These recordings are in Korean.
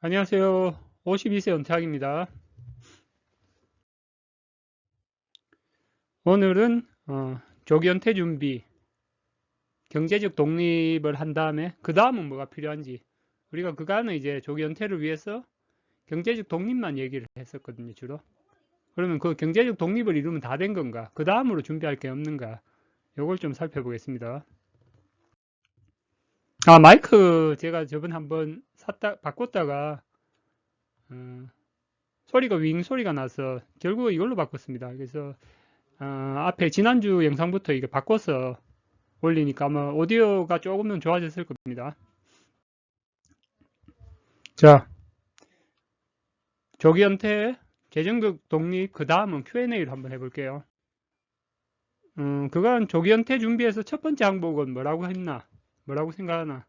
안녕하세요. 52세 은퇴학입니다. 오늘은 조기 은퇴 준비, 경제적 독립을 한 다음에 그 다음은 뭐가 필요한지, 우리가 그간은 이제 조기 은퇴를 위해서 경제적 독립만 얘기를 했었거든요, 주로. 그러면 그 경제적 독립을 이루면 다 된 건가? 그 다음으로 준비할 게 없는가? 요걸 좀 살펴보겠습니다. 마이크 제가 저번 한번 바꿨다가 어, 소리가 윙 소리가 나서 결국 이걸로 바꿨습니다. 그래서 앞에 지난주 영상부터 이게 바꿔서 올리니까 아마 오디오가 조금은 좋아졌을 겁니다. 자, 조기 은퇴, 재정적 독립, 그 다음은 Q&A를 한번 해볼게요. 그간 조기 은퇴 준비해서 첫 번째 항목은 뭐라고 했나? 뭐라고 생각하나?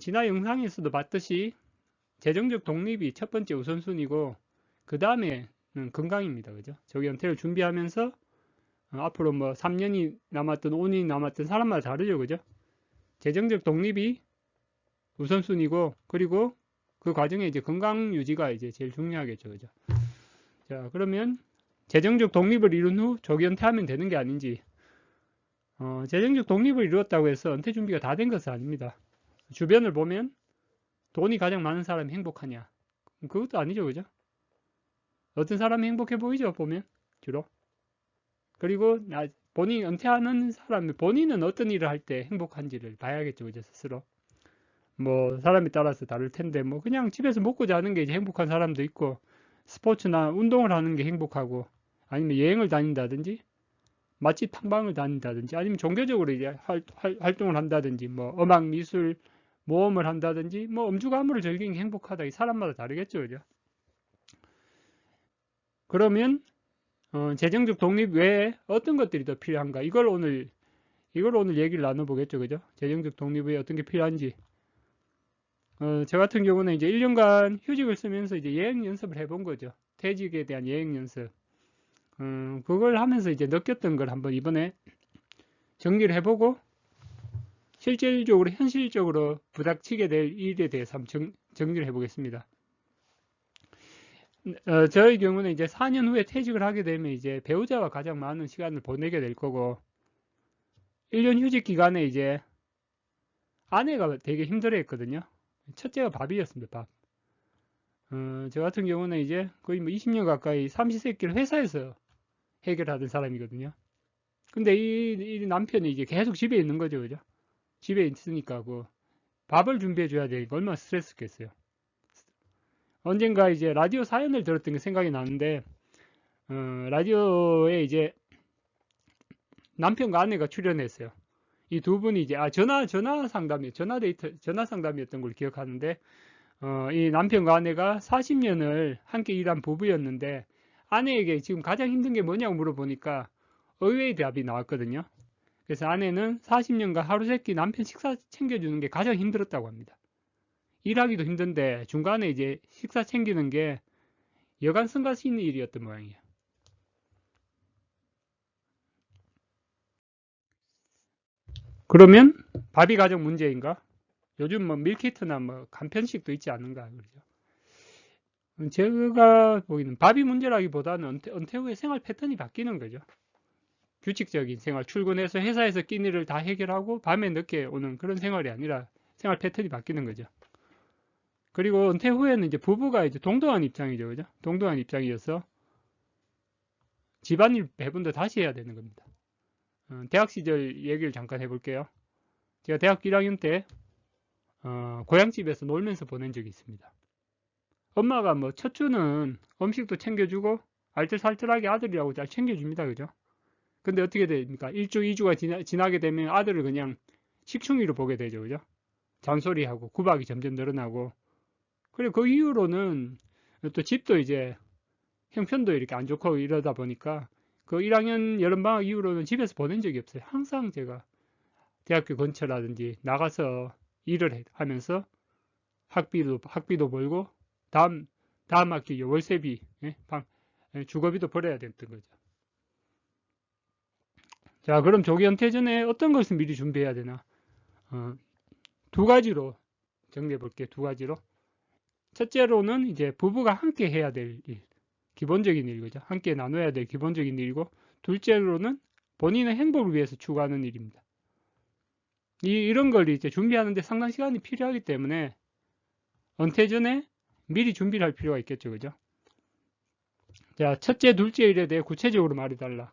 지난 영상에서도 봤듯이 재정적 독립이 첫 번째 우선순위고 그 다음에는 건강입니다. 그죠? 조기 은퇴를 준비하면서 앞으로 뭐 3년이 남았든 5년이 남았든 사람마다 다르죠. 그죠? 재정적 독립이 우선순위고 그리고 그 과정에 이제 건강 유지가 이제 제일 중요하겠죠. 그죠? 자, 그러면 재정적 독립을 이룬 후 조기 은퇴하면 되는 게 아닌지, 재정적 독립을 이루었다고 해서 은퇴 준비가 다 된 것은 아닙니다. 주변을 보면 돈이 가장 많은 사람이 행복하냐? 그것도 아니죠. 그죠? 어떤 사람이 행복해 보이죠? 보면 주로. 그리고 본인이 은퇴하는 사람이 본인은 어떤 일을 할 때 행복한지를 봐야겠죠. 그죠? 스스로. 뭐 사람에 따라서 다를 텐데 뭐 그냥 집에서 먹고 자는 게 이제 행복한 사람도 있고 스포츠나 운동을 하는 게 행복하고 아니면 여행을 다닌다든지 맛집 탐방을 다닌다든지 아니면 종교적으로 이제 활동을 한다든지 뭐 음악 미술 모험을 한다든지 뭐 음주가무를 즐기는 게 행복하다. 이 사람마다 다르겠죠. 그죠? 그러면 재정적 독립 외에 어떤 것들이 더 필요한가? 이걸 오늘 얘기를 나눠보겠죠. 그죠? 재정적 독립 외에 어떤 게 필요한지. 저 같은 경우는 이제 1년간 휴직을 쓰면서 이제 여행 연습을 해본 거죠. 퇴직에 대한 여행 연습. 그걸 하면서 이제 느꼈던 걸 한번 이번에 정리를 해보고 실질적으로 현실적으로 부닥치게 될 일에 대해서 한번 정리를 해보겠습니다. 저의 경우는 이제 4년 후에 퇴직을 하게 되면 이제 배우자와 가장 많은 시간을 보내게 될 거고 1년 휴직 기간에 이제 아내가 되게 힘들어했거든요. 첫째가 밥이었습니다. 밥. 저 같은 경우는 이제 거의 뭐 20년 가까이 삼시세끼를 회사에서 해결하던 사람이거든요. 근데 이 남편이 이제 계속 집에 있는 거죠, 그죠? 집에 있으니까 그 밥을 준비해 줘야 되니까 얼마나 스트레스겠어요. 언젠가 이제 라디오 사연을 들었던 게 생각이 나는데 라디오에 이제 남편과 아내가 출연했어요. 이 두 분이 이제 전화 상담이었던 걸 기억하는데 이 남편과 아내가 40년을 함께 일한 부부였는데 아내에게 지금 가장 힘든 게 뭐냐고 물어보니까 의외의 답이 나왔거든요. 그래서 아내는 40년간 하루 세끼 남편 식사 챙겨주는 게 가장 힘들었다고 합니다. 일하기도 힘든데 중간에 이제 식사 챙기는 게 여간 성가신 일이었던 모양이에요. 그러면 밥이 가장 문제인가? 요즘 뭐 밀키트나 뭐 간편식도 있지 않은가 그러죠. 제가 보기에는 밥이 문제라기보다는 은퇴 후에 생활 패턴이 바뀌는 거죠. 규칙적인 생활, 출근해서 회사에서 끼는 일을 다 해결하고 밤에 늦게 오는 그런 생활이 아니라 생활 패턴이 바뀌는 거죠. 그리고 은퇴 후에는 이제 부부가 이제 동등한 입장이죠. 그죠? 동등한 입장이어서 집안일 배분도 다시 해야 되는 겁니다. 대학 시절 얘기를 잠깐 해볼게요. 제가 대학교 1학년 때 고향집에서 놀면서 보낸 적이 있습니다. 엄마가 뭐 첫 주는 음식도 챙겨주고 알뜰살뜰하게 아들이라고 잘 챙겨줍니다. 그죠? 근데 어떻게 됩니까? 1주, 2주가 지나게 되면 아들을 그냥 식충이로 보게 되죠. 그죠? 잔소리하고 구박이 점점 늘어나고 그리고 그 이후로는 또 집도 이제 형편도 이렇게 안 좋고 이러다 보니까 그 1학년 여름방학 이후로는 집에서 보낸 적이 없어요. 항상 제가 대학교 근처라든지 나가서 일을 하면서 학비도 벌고 다음 다음 학기 월세비, 주거비도 벌어야 됐던 거죠. 자, 그럼 조기 은퇴 전에 어떤 것을 미리 준비해야 되나? 두 가지로 정리해 볼게요. 두 가지로. 첫째로는 이제 부부가 함께 해야 될 일, 기본적인 일이죠. 함께 나눠야 될 기본적인 일이고, 둘째로는 본인의 행복을 위해서 추구하는 일입니다. 이런 걸 이제 준비하는데 상당 시간이 필요하기 때문에 은퇴 전에 미리 준비를 할 필요가 있겠죠. 그죠? 자, 첫째, 둘째 일에 대해 구체적으로 말해달라.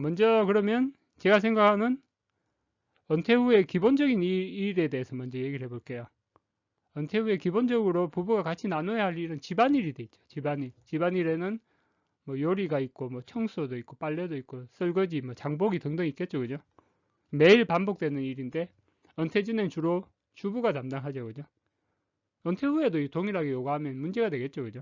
먼저 그러면 제가 생각하는 은퇴 후의 기본적인 일에 대해서 먼저 얘기를 해볼게요. 은퇴 후에 기본적으로 부부가 같이 나눠야 할 일은 집안일이 돼 있죠. 집안일. 집안일에는 뭐 요리가 있고, 뭐 청소도 있고, 빨래도 있고, 설거지, 뭐 장보기 등등 있겠죠. 그죠? 매일 반복되는 일인데, 은퇴 전엔 주로 주부가 담당하죠. 그죠? 은퇴 후에도 동일하게 요구하면 문제가 되겠죠. 그죠?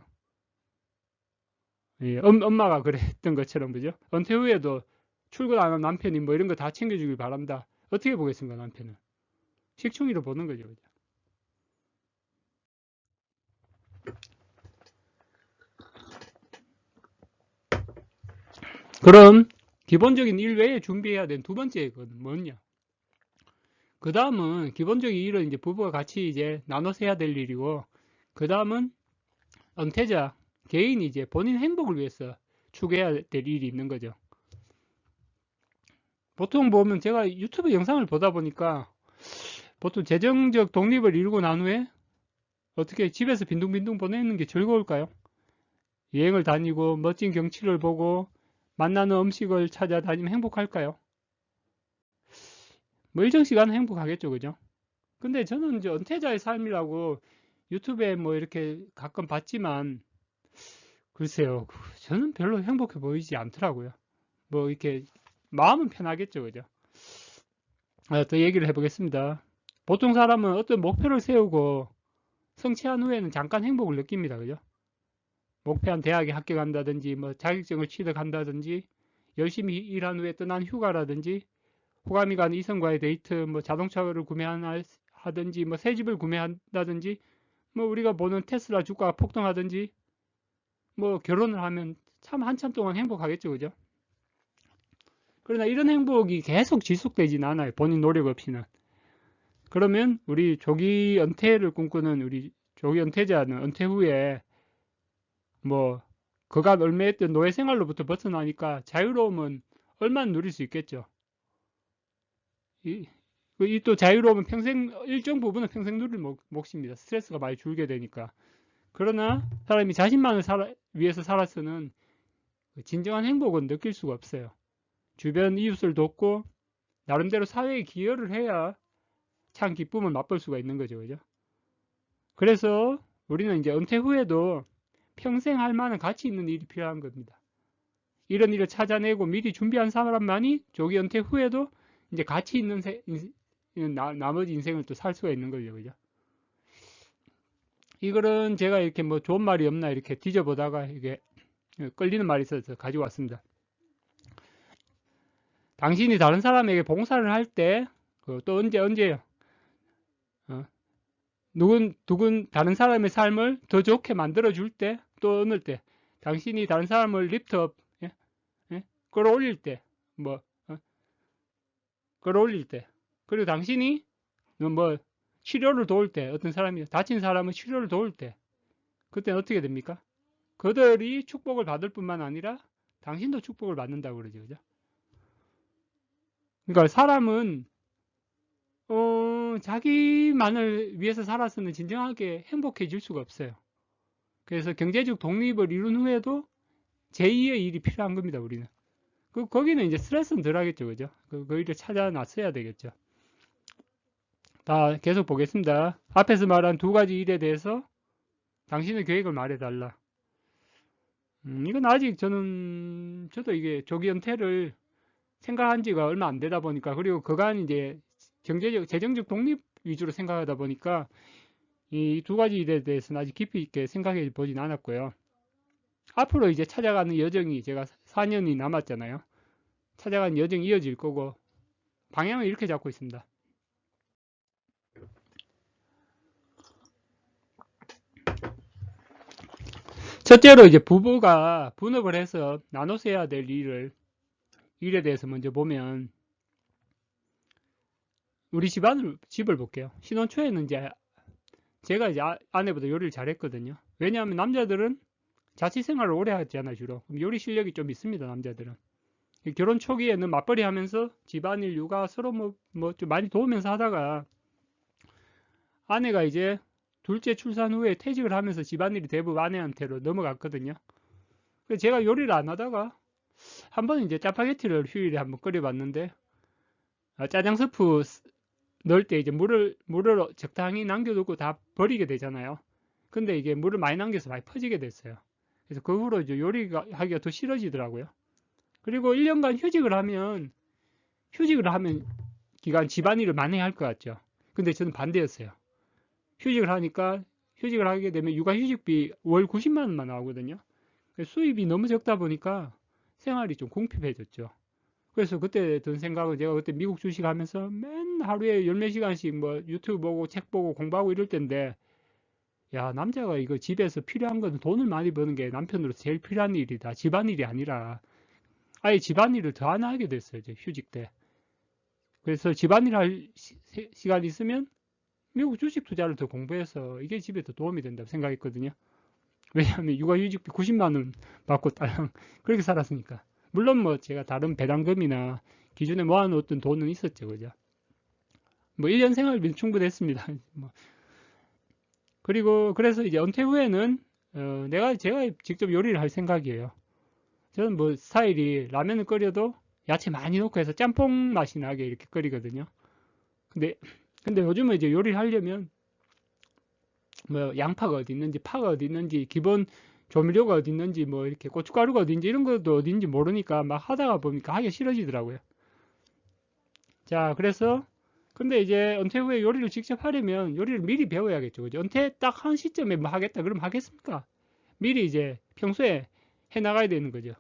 예, 엄마가 그랬던 것처럼, 그죠? 은퇴 후에도 출근 안 한 남편이 뭐 이런 거 다 챙겨주길 바란다. 어떻게 보겠습니까, 남편은? 식충이로 보는 거죠. 그죠? 그럼 기본적인 일 외에 준비해야 되는 두 번째 건 뭐냐? 그 다음은 기본적인 일은 이제 부부가 같이 이제 나눠서 해야 될 일이고, 그 다음은 은퇴자 개인이 이제 본인 행복을 위해서 추구해야 될 일이 있는 거죠. 보통 보면 제가 유튜브 영상을 보다 보니까 보통 재정적 독립을 이루고 난 후에 어떻게 집에서 빈둥빈둥 보내는 게 즐거울까요? 여행을 다니고 멋진 경치를 보고 만나는 음식을 찾아다니면 행복할까요? 뭐 일정 시간은 행복하겠죠, 그죠? 근데 저는 이제 은퇴자의 삶이라고 유튜브에 뭐 이렇게 가끔 봤지만 글쎄요, 저는 별로 행복해 보이지 않더라고요. 뭐 이렇게 마음은 편하겠죠, 그죠? 또 얘기를 해보겠습니다. 보통 사람은 어떤 목표를 세우고 성취한 후에는 잠깐 행복을 느낍니다, 그죠? 목표한 대학에 합격한다든지, 뭐 자격증을 취득한다든지, 열심히 일한 후에 떠난 휴가라든지, 호감이 가는 이성과의 데이트, 뭐 자동차를 구매하든지, 뭐 새 집을 구매한다든지, 뭐 우리가 보는 테슬라 주가가 폭등하든지, 뭐 결혼을 하면 참 한참 동안 행복하겠죠, 그죠? 그러나 이런 행복이 계속 지속되진 않아요. 본인 노력 없이는. 그러면 우리 조기 은퇴를 꿈꾸는 우리 조기 은퇴자는 은퇴 후에 뭐 그간 얽매였던 노예 생활로부터 벗어나니까 자유로움은 얼마나 누릴 수 있겠죠. 이 또 자유로움은 평생 일정 부분은 평생 누릴 몫입니다. 스트레스가 많이 줄게 되니까. 그러나 사람이 자신만을 위해서 살아서는 진정한 행복은 느낄 수가 없어요. 주변 이웃을 돕고 나름대로 사회에 기여를 해야 참 기쁨을 맛볼 수가 있는 거죠. 그죠? 그래서 우리는 이제 은퇴 후에도 평생 할 만한 가치 있는 일이 필요한 겁니다. 이런 일을 찾아내고 미리 준비한 사람만이 조기 은퇴 후에도 이제 가치 있는 나머지 인생을 또 살 수가 있는 거죠. 그죠? 이거는 제가 이렇게 뭐 좋은 말이 없나 이렇게 뒤져보다가 이게 끌리는 말이 있어서 가지고 왔습니다. 당신이 다른 사람에게 봉사를 할 때, 또 언제요? 다른 사람의 삶을 더 좋게 만들어줄 때, 또 어느 때, 당신이 다른 사람을 리프트업, 끌어올릴 때, 뭐, 끌어올릴 때, 그리고 당신이 뭐, 치료를 도울 때, 어떤 사람이, 다친 사람은 치료를 도울 때, 그때는 어떻게 됩니까? 그들이 축복을 받을 뿐만 아니라, 당신도 축복을 받는다고 그러죠. 그죠? 그러니까 사람은, 자기만을 위해서 살아서는 진정하게 행복해질 수가 없어요. 그래서 경제적 독립을 이룬 후에도 제2의 일이 필요한 겁니다, 우리는. 거기는 이제 스트레스는 덜 하겠죠, 그죠? 그 일을 찾아놨어야 되겠죠. 다 계속 보겠습니다. 앞에서 말한 두 가지 일에 대해서 당신의 계획을 말해달라. 이건 아직 저도 이게 조기 은퇴를 생각한 지가 얼마 안 되다 보니까, 그리고 그간 이제 재정적 독립 위주로 생각하다 보니까 이 두 가지 일에 대해서는 아직 깊이 있게 생각해 보진 않았고요. 앞으로 이제 찾아가는 여정이 제가 4년이 남았잖아요. 찾아가는 여정이 이어질 거고, 방향을 이렇게 잡고 있습니다. 첫째로 이제 부부가 분업을 해서 나눠서 해야 될 일에 대해서 먼저 보면, 우리 집을 볼게요. 신혼 초에는 이제 제가 이제 아내보다 요리를 잘했거든요. 왜냐하면 남자들은 자취 생활을 오래 하잖아요, 주로. 그럼 요리 실력이 좀 있습니다, 남자들은. 결혼 초기에는 맞벌이 하면서 집안일, 육아 서로 뭐 좀 많이 도우면서 하다가 아내가 이제 둘째 출산 후에 퇴직을 하면서 집안일이 대부분 아내한테로 넘어갔거든요. 그래서 제가 요리를 안 하다가 한 번은 이제 짜파게티를 휴일에 한번 끓여봤는데 짜장 스프 넣을 때 이제 물을 적당히 남겨두고 다 버리게 되잖아요. 근데 이게 물을 많이 남겨서 많이 퍼지게 됐어요. 그래서 그 후로 이제 요리가 하기가 더 싫어지더라고요. 그리고 1년간 휴직을 하면 기간 집안일을 많이 할 것 같죠. 근데 저는 반대였어요. 휴직을 하게 되면 육아휴직비 월 90만 원만 나오거든요. 수입이 너무 적다 보니까 생활이 좀 궁핍해졌죠. 그래서 그때 든 생각은 제가 그때 미국 주식하면서 맨 하루에 열 몇 시간씩 뭐 유튜브 보고 책 보고 공부하고 이럴 때인데 야, 남자가 이거 집에서 필요한 건 돈을 많이 버는 게 남편으로서 제일 필요한 일이다. 집안일이 아니라 아예 집안일을 더 안 하게 됐어요. 이제 휴직 때. 그래서 집안일 할 시간 있으면 미국 주식 투자를 더 공부해서 이게 집에 더 도움이 된다고 생각했거든요. 왜냐하면 육아휴직비 90만 원 받고 딸랑 그렇게 살았으니까. 물론 뭐 제가 다른 배당금이나 기존에 모아놓었던 돈은 있었죠, 그죠? 뭐 1년 생활비는 충분했습니다. 뭐. 그리고 그래서 이제 은퇴 후에는 제가 직접 요리를 할 생각이에요. 저는 뭐 스타일이 라면을 끓여도 야채 많이 넣고 해서 짬뽕 맛이 나게 이렇게 끓이거든요. 근데 요즘은 이제 요리를 하려면 뭐 양파가 어디 있는지 파가 어디 있는지 기본 조미료가 어디 있는지 뭐 이렇게 고춧가루가 어디 있는지 이런 것도 어디 있는지 모르니까 막 하다가 보니까 하기가 싫어지더라고요. 자, 그래서 근데 이제 은퇴 후에 요리를 직접 하려면 요리를 미리 배워야겠죠. 그죠? 은퇴 딱 한 시점에 뭐 하겠다 그럼 하겠습니까? 미리 이제 평소에 해 나가야 되는 거죠.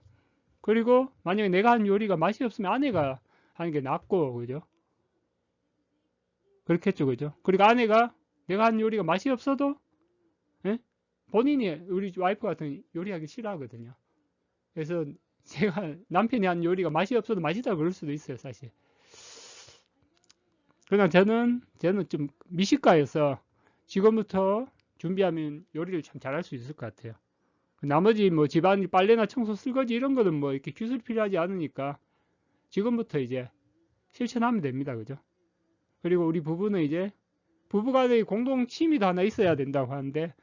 그리고 만약에 내가 한 요리가 맛이 없으면 아내가 하는 게 낫고 그죠? 그렇겠죠. 그죠? 그리고 아내가 내가 한 요리가 맛이 없어도 예? 본인이 우리 와이프 같은 요리하기 싫어하거든요. 그래서 제가 남편이 한 요리가 맛이 없어도 맛있다 그럴 수도 있어요, 사실. 그러나 저는 좀 미식가여서 지금부터 준비하면 요리를 참 잘할 수 있을 것 같아요. 나머지 뭐 집안일 빨래나 청소 설거지 이런 거는 뭐 이렇게 기술이 필요하지 않으니까 지금부터 이제 실천하면 됩니다. 그죠? 그리고 우리 부부는 이제 부부간의 공동 취미도 하나 있어야 된다고 하는데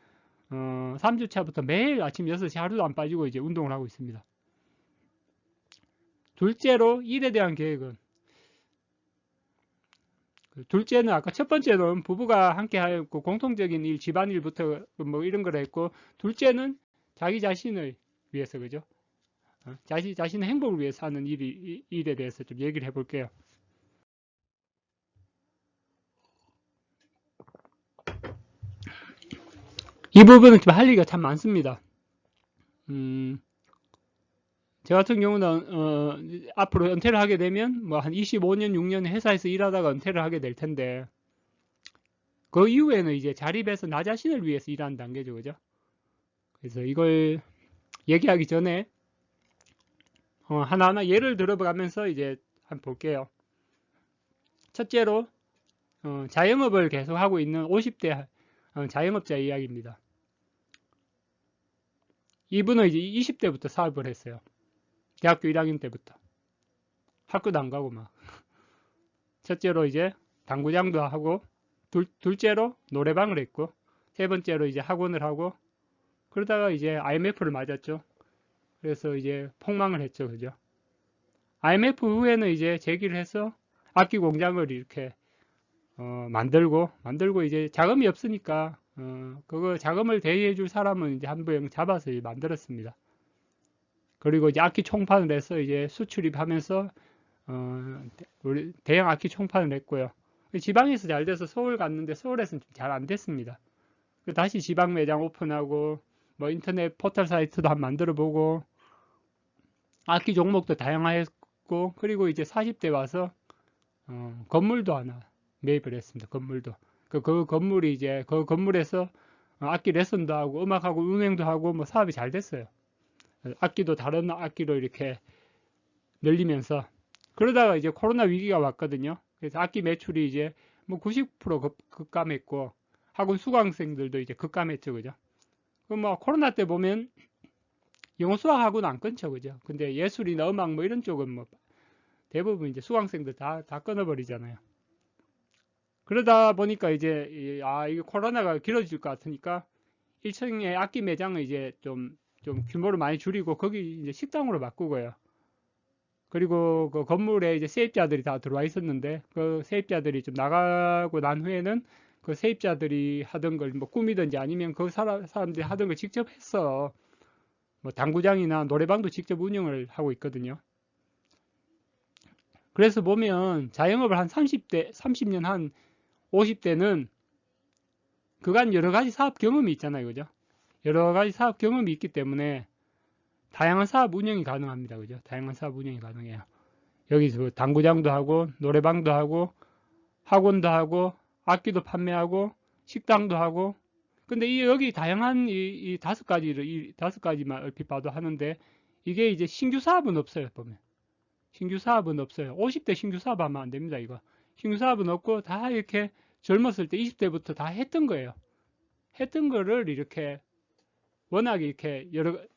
3주차부터 매일 아침 6시 하루도 안 빠지고 이제 운동을 하고 있습니다. 둘째로 일에 대한 계획은 둘째는 아까 첫 번째는 부부가 함께 하고 공통적인 일, 집안일부터 뭐 이런 걸 했고 둘째는 자기 자신을 위해서 그죠? 자신의 행복을 위해서 하는 일에 대해서 좀 얘기를 해볼게요. 이 부분은 좀 할 얘기가 참 많습니다. 저 같은 경우는 앞으로 은퇴를 하게 되면 뭐 한 25년, 6년 회사에서 일하다가 은퇴를 하게 될 텐데 그 이후에는 이제 자립해서 나 자신을 위해서 일하는 단계죠, 그죠? 그래서 이걸 얘기하기 전에 하나하나 예를 들어가면서 이제 한번 볼게요. 첫째로 자영업을 계속 하고 있는 50대 자영업자 이야기입니다. 이분은 이제 20대부터 사업을 했어요. 대학교 1학년 때부터. 학교도 안 가고 막. 첫째로 이제 당구장도 하고, 둘째로 노래방을 했고, 세 번째로 이제 학원을 하고, 그러다가 이제 IMF를 맞았죠. 그래서 이제 폭망을 했죠. 그죠? IMF 후에는 이제 재기를 해서 악기 공장을 이렇게 만들고 이제 자금이 없으니까 그거 자금을 대리해 줄 사람은 이제 한 명 잡아서 만들었습니다. 그리고 이제 악기 총판을 해서 이제 수출입하면서 우리 대형 악기 총판을 했고요. 지방에서 잘 돼서 서울 갔는데 서울에서는 좀 잘 안 됐습니다. 다시 지방 매장 오픈하고 뭐 인터넷 포털 사이트도 한번 만들어 보고 악기 종목도 다양화했고 그리고 이제 40대 와서 건물도 하나 매입을 했습니다. 건물도. 그 건물이 이제 그 건물에서 악기 레슨도 하고 음악하고 운행도 하고 뭐 사업이 잘 됐어요. 악기도 다른 악기로 이렇게 늘리면서 그러다가 이제 코로나 위기가 왔거든요. 그래서 악기 매출이 이제 뭐 90% 급감했고 학원 수강생들도 이제 급감했죠, 그죠? 그 뭐 코로나 때 보면 영어 수학하고는 안 끊죠, 그죠? 근데 예술이나 음악 뭐 이런 쪽은 뭐 대부분 이제 수강생들 다 끊어버리잖아요. 그러다 보니까 이제 이게 코로나가 길어질 것 같으니까 1층에 악기 매장을 이제 좀 규모를 많이 줄이고 거기 이제 식당으로 바꾸고요. 그리고 그 건물에 이제 세입자들이 다 들어와 있었는데 그 세입자들이 좀 나가고 난 후에는 그 세입자들이 하던 걸 뭐 꾸미든지 아니면 그 사람들이 하던 걸 직접 했어. 뭐 당구장이나 노래방도 직접 운영을 하고 있거든요. 그래서 보면 자영업을 한 30년 한 50대는 그간 여러 가지 사업 경험이 있잖아요. 그죠? 여러 가지 사업 경험이 있기 때문에 다양한 사업 운영이 가능합니다. 그죠? 다양한 사업 운영이 가능해요. 여기서 뭐 당구장도 하고 노래방도 하고 학원도 하고 악기도 판매하고 식당도 하고 근데 여기 다양한 이 다섯 가지만 얼핏 봐도 하는데 이게 이제 신규 사업은 없어요. 보면 신규 사업은 없어요. 50대 신규 사업 하면 안 됩니다. 이거 신규 사업은 없고 다 이렇게 젊었을 때 20대부터 다 했던 거예요. 했던 거를 이렇게 워낙에 이렇게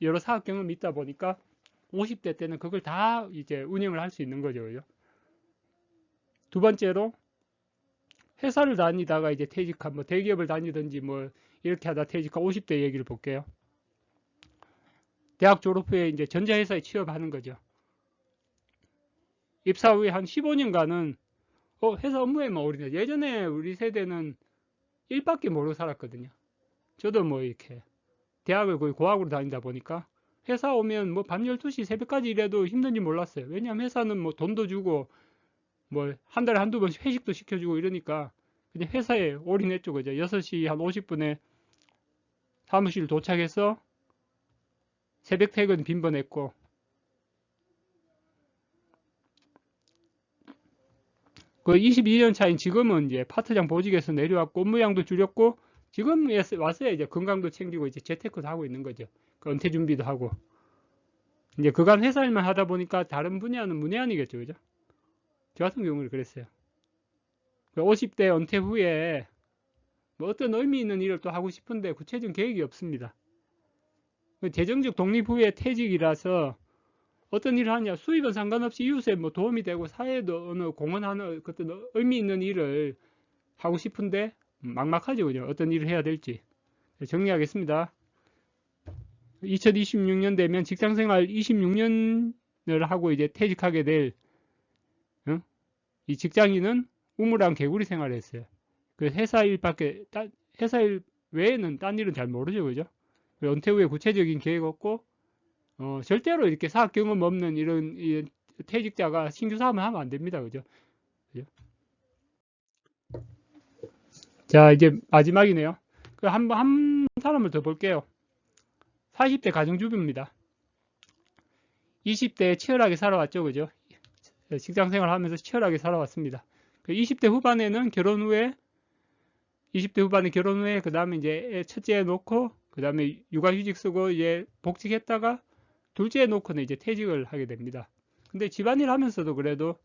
여러 사업 경험이 있다 보니까 50대 때는 그걸 다 이제 운영을 할 수 있는 거죠. 그죠? 두 번째로 회사를 다니다가 이제 퇴직한 뭐 대기업을 다니든지 뭐 이렇게 하다 퇴직한 50대 얘기를 볼게요. 대학 졸업 후에 이제 전자회사에 취업하는 거죠. 입사 후에 한 15년간은 회사 업무에만 올인해. 예전에 우리 세대는 일밖에 모르고 살았거든요. 저도 뭐 이렇게 대학을 거의 고학으로 다니다 보니까 회사 오면 뭐 밤 12시 새벽까지 일해도 힘든지 몰랐어요. 왜냐하면 회사는 뭐 돈도 주고 뭐 한 달에 한두 번씩 회식도 시켜주고 이러니까 그냥 회사에 올인했죠. 그죠? 6시 한 50분에 사무실 도착해서 새벽 퇴근 빈번했고 그 22년 차인 지금은 이제 파트장 보직에서 내려왔고 업무량도 줄였고 지금 왔어야 이제 건강도 챙기고 이제 재테크도 하고 있는 거죠. 그 은퇴 준비도 하고 이제 그간 회사 일만 하다 보니까 다른 분야는 문외한이겠죠, 그죠? 저 같은 경우는 그랬어요. 50대 은퇴 후에 뭐 어떤 의미 있는 일을 또 하고 싶은데 구체적인 계획이 없습니다. 재정적 독립 후에 퇴직이라서 어떤 일을 하냐 수입은 상관없이 이웃에 뭐 도움이 되고 사회에도 어느 공헌하는 어떤 의미 있는 일을 하고 싶은데 막막하죠, 그죠? 어떤 일을 해야 될지 정리하겠습니다. 2026년 되면 직장생활 26년을 하고 이제 퇴직하게 될 이 직장인은 우물안 개구리 생활을 했어요. 그 회사 일 외에는 딴 일은 잘 모르죠, 그죠? 은퇴 후에 구체적인 계획 없고 절대로 이렇게 사업 경험 없는 이런 퇴직자가 신규 사업을 하면 안 됩니다, 그죠? 자, 이제 마지막이네요. 한 사람을 더 볼게요. 40대 가정주부입니다. 20대에 치열하게 살아왔죠, 그죠? 직장 생활 하면서 치열하게 살아왔습니다. 20대 후반에는 20대 후반에 결혼 후에, 그 다음에 이제 첫째 놓고, 그 다음에 육아휴직 쓰고, 이제 복직했다가, 둘째 놓고는 이제 퇴직을 하게 됩니다. 근데 집안일 하면서도 그래도,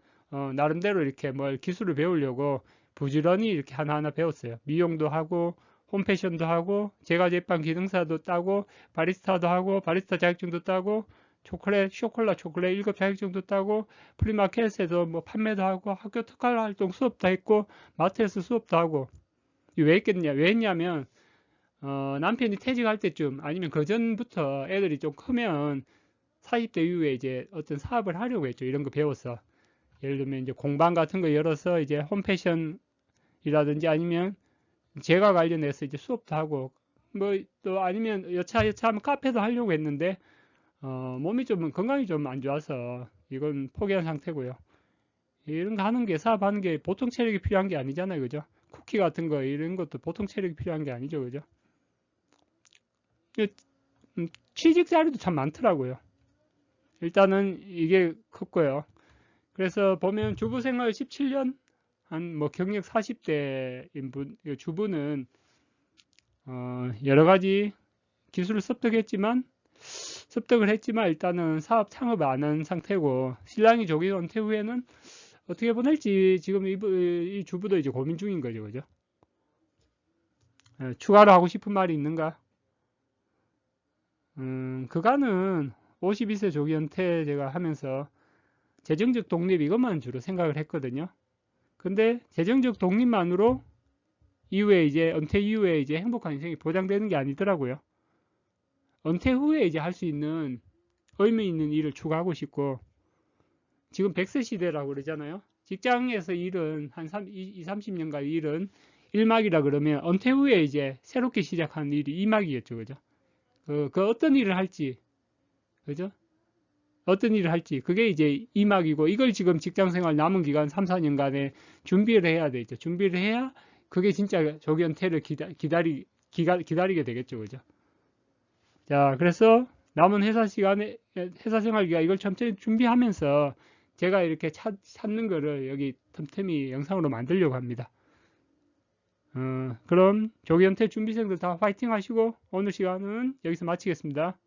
나름대로 이렇게 뭘 기술을 배우려고 부지런히 이렇게 하나하나 배웠어요. 미용도 하고, 홈패션도 하고, 제과제빵 기능사도 따고, 바리스타도 하고, 바리스타 자격증도 따고, 쇼콜라 초콜릿 1급 자격증도 따고, 프리마켓에서 뭐 판매도 하고, 학교 특활 활동 수업도 했고, 마트에서 수업도 하고, 왜 했냐면, 남편이 퇴직할 때쯤, 아니면 그 전부터 애들이 좀 크면, 40대 이후에 이제 어떤 사업을 하려고 했죠. 이런 거 배웠어. 예를 들면 이제 공방 같은 거 열어서 이제 홈패션이라든지 아니면 제과 관련해서 이제 수업도 하고, 뭐 또 아니면 여차하면 카페도 하려고 했는데, 몸이 좀 건강이 좀 안 좋아서 이건 포기한 상태고요. 이런 거 하는 게 사업하는 게 보통 체력이 필요한 게 아니잖아요, 그죠? 쿠키 같은 거 이런 것도 보통 체력이 필요한 게 아니죠, 그죠? 취직 자리도 참 많더라고요. 일단은 이게 컸고요. 그래서 보면 주부 생활 17년 한 뭐 경력 40대인 분 주부는 여러 가지 기술을 습득을 했지만 일단은 사업 창업을 안 한 상태고 신랑이 조기 은퇴 후에는 어떻게 보낼지 지금 이 주부도 이제 고민 중인 거죠, 그죠? 추가로 하고 싶은 말이 있는가? 그간은 52세 조기 은퇴 제가 하면서 재정적 독립 이것만 주로 생각을 했거든요. 근데 재정적 독립만으로 이후에 이제 은퇴 이후에 이제 행복한 인생이 보장되는 게 아니더라고요. 은퇴 후에 이제 할 수 있는 의미 있는 일을 추구하고 싶고, 지금 100세 시대라고 그러잖아요. 직장에서 일은 한 20, 30년간 일은 1막이라 그러면 은퇴 후에 이제 새롭게 시작하는 일이 2막이겠죠. 그죠? 그 어떤 일을 할지, 그죠? 어떤 일을 할지, 그게 이제 2막이고, 이걸 지금 직장 생활 남은 기간 3, 4년간에 준비를 해야 되죠. 준비를 해야 그게 진짜 조기 은퇴를 기다리게 되겠죠. 그죠? 자, 그래서 남은 회사 시간에, 회사 생활 기간 이걸 천천히 준비하면서 제가 이렇게 찾는 거를 여기 틈틈이 영상으로 만들려고 합니다. 그럼 조기 은퇴 준비생들 다 화이팅 하시고 오늘 시간은 여기서 마치겠습니다.